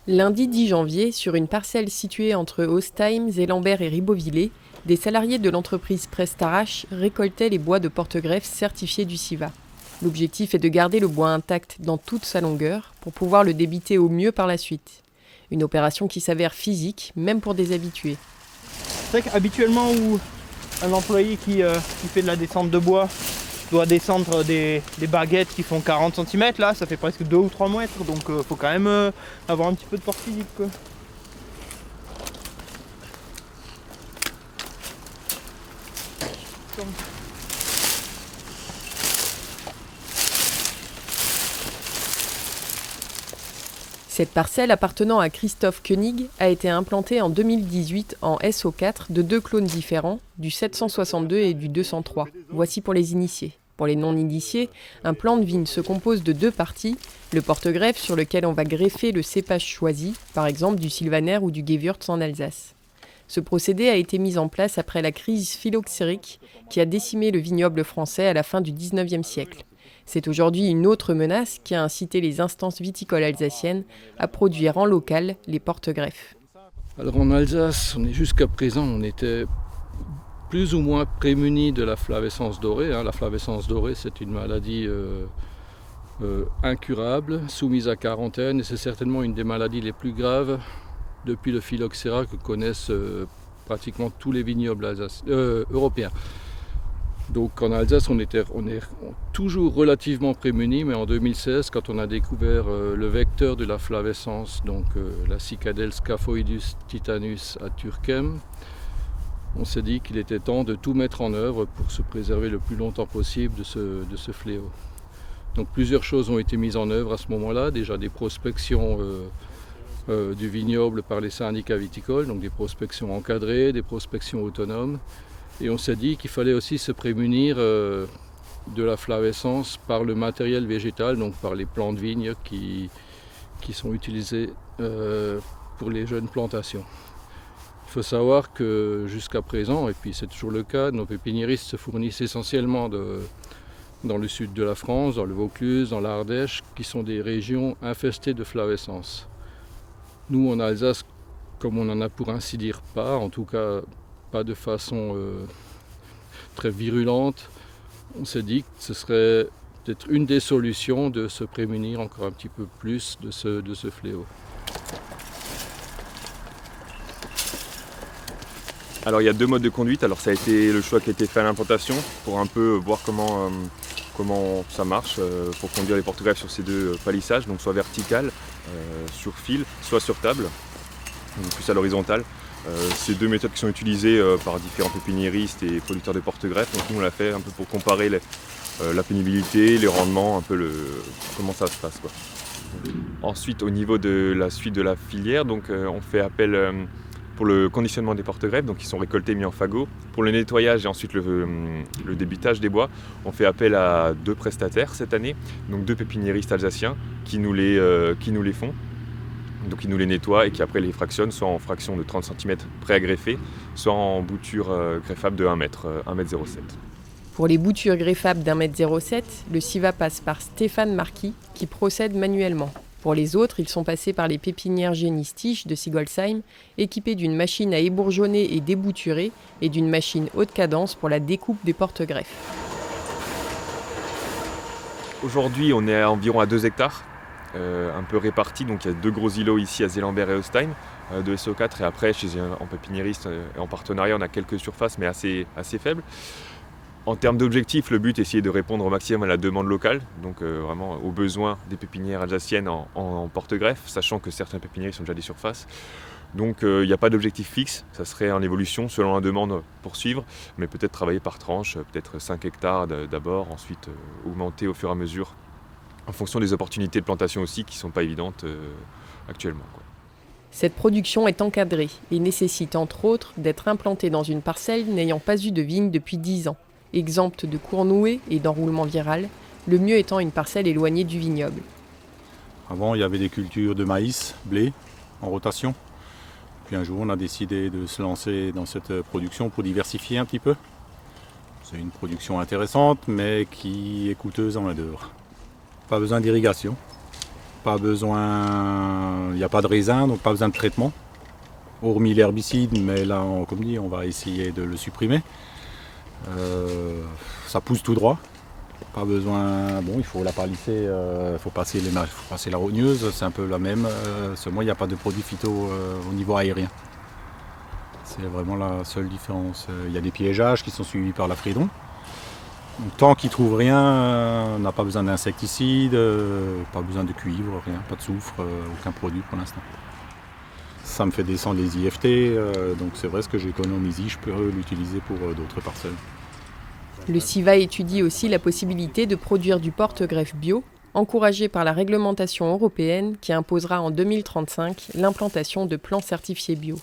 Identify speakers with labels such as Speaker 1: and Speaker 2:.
Speaker 1: Lundi 10 janvier, sur une parcelle située entre Ostheim, Zélambert et Ribeauvillé, des salariés de l'entreprise Prestarache récoltaient les bois de porte-greffe certifiés du CIVA. L'objectif est de garder le bois intact dans toute sa longueur pour pouvoir le débiter au mieux par la suite. Une opération qui s'avère physique, même pour des habitués.
Speaker 2: C'est vrai qu'habituellement, où un employé qui fait de la descente de bois doit descendre des baguettes qui font 40 cm, là ça fait presque 2 ou 3 mètres, donc faut quand même avoir un petit peu de force physique, quoi.
Speaker 1: Cette parcelle appartenant à Christophe Koenig a été implantée en 2018 en SO4 de 2 clones différents, du 762 et du 203. Voici pour les initiés. Pour les non-initiés, un plan de vigne se compose de 2 parties, le porte-greffe sur lequel on va greffer le cépage choisi, par exemple du sylvaner ou du gewürz en Alsace. Ce procédé a été mis en place après la crise phylloxérique qui a décimé le vignoble français à la fin du XIXe siècle. C'est aujourd'hui une autre menace qui a incité les instances viticoles alsaciennes à produire en local les porte-greffes.
Speaker 3: Alors en Alsace, jusqu'à présent, on était plus ou moins prémunis de la flavescence dorée. La flavescence dorée, c'est une maladie incurable, soumise à quarantaine, et c'est certainement une des maladies les plus graves depuis le phylloxéra que connaissent pratiquement tous les vignobles européens. Donc en Alsace, on est toujours relativement prémunis, mais en 2016, quand on a découvert le vecteur de la flavescence, donc la Cicadelle scaphoidus titanus à Turckheim, on s'est dit qu'il était temps de tout mettre en œuvre pour se préserver le plus longtemps possible de ce fléau. Donc plusieurs choses ont été mises en œuvre à ce moment-là, déjà des prospections du vignoble par les syndicats viticoles, donc des prospections encadrées, des prospections autonomes. Et on s'est dit qu'il fallait aussi se prémunir de la flavescence par le matériel végétal, donc par les plants de vigne qui sont utilisés pour les jeunes plantations. Il faut savoir que jusqu'à présent, et puis c'est toujours le cas, nos pépiniéristes se fournissent essentiellement dans le sud de la France, dans le Vaucluse, dans l'Ardèche, qui sont des régions infestées de flavescence. Nous en Alsace, comme on n'en a pour ainsi dire pas, en tout cas pas de façon très virulente, on s'est dit que ce serait peut-être une des solutions de se prémunir encore un petit peu plus de ce fléau.
Speaker 4: Alors il y a 2 modes de conduite. Alors ça a été le choix qui a été fait à l'implantation pour un peu voir comment ça marche pour conduire les porte-greffes sur ces 2 palissages, donc soit vertical sur fil, soit sur table, donc plus à l'horizontale. C'est 2 méthodes qui sont utilisées par différents pépiniéristes et producteurs de porte-greffes. Donc nous on l'a fait un peu pour comparer la pénibilité, les rendements, un peu comment ça se passe, quoi. Ensuite au niveau de la suite de la filière, donc on fait appel pour le conditionnement des porte-greffes, donc ils sont récoltés, mis en fagot. Pour le nettoyage et ensuite le débitage des bois, on fait appel à 2 prestataires cette année, donc 2 pépiniéristes alsaciens qui nous les font. Donc ils nous les nettoient et qui après les fractionnent, soit en fraction de 30 cm pré-agreffés, soit en bouture greffable de 1 m, 1,07 m.
Speaker 1: Pour les boutures greffables d'1,07 m, le CIVA passe par Stéphane Marquis qui procède manuellement. Pour les autres, ils sont passés par les pépinières Génie Stich de Sigolsheim, équipées d'une machine à ébourgeonner et débouturer et d'une machine haute cadence pour la découpe des porte-greffes. Aujourd'hui, on est environ à 2 hectares, un peu répartis. Donc il y a 2 gros îlots ici à Zélambert et Ostheim, de SO4, et après en pépiniériste et en partenariat, on a quelques surfaces mais assez faibles. En termes d'objectifs, le but est d'essayer de répondre au maximum à la demande locale, donc vraiment aux besoins des pépinières alsaciennes en porte-greffe, sachant que certains pépiniéristes ont déjà des surfaces. Donc il n'y a pas d'objectif fixe, ça serait en évolution selon la demande pour suivre, mais peut-être travailler par tranche, peut-être 5 hectares d'abord, ensuite augmenter au fur et à mesure, en fonction des opportunités de plantation aussi qui ne sont pas évidentes actuellement, quoi. Cette production est encadrée et nécessite entre autres d'être implantée dans une parcelle n'ayant pas eu de vigne depuis 10 ans. Exempte de cours noués et d'enroulement viral, le mieux étant une parcelle éloignée du vignoble.
Speaker 5: Avant, il y avait des cultures de maïs, blé, en rotation. Puis un jour, on a décidé de se lancer dans cette production pour diversifier un petit peu. C'est une production intéressante, mais qui est coûteuse en main-d'œuvre. Pas besoin d'irrigation, pas besoin, il n'y a pas de raisin, donc pas besoin de traitement. Hormis l'herbicide, mais là, comme dit, on va essayer de le supprimer. Ça pousse tout droit. Pas besoin, il faut la palisser, il faut passer la rogneuse, c'est un peu la même. Seulement, il n'y a pas de produits phyto au niveau aérien. C'est vraiment la seule différence. Il y a des piégeages qui sont suivis par la Frédon. Donc, tant qu'ils ne trouvent rien, on n'a pas besoin d'insecticides, pas besoin de cuivre, rien, pas de soufre, aucun produit pour l'instant. Ça me fait descendre les IFT, donc c'est vrai, ce que j'économise, je peux l'utiliser pour d'autres parcelles.
Speaker 6: Le CIVA étudie aussi la possibilité de produire du porte-greffe bio, encouragé par la réglementation européenne qui imposera en 2035 l'implantation de plants certifiés bio.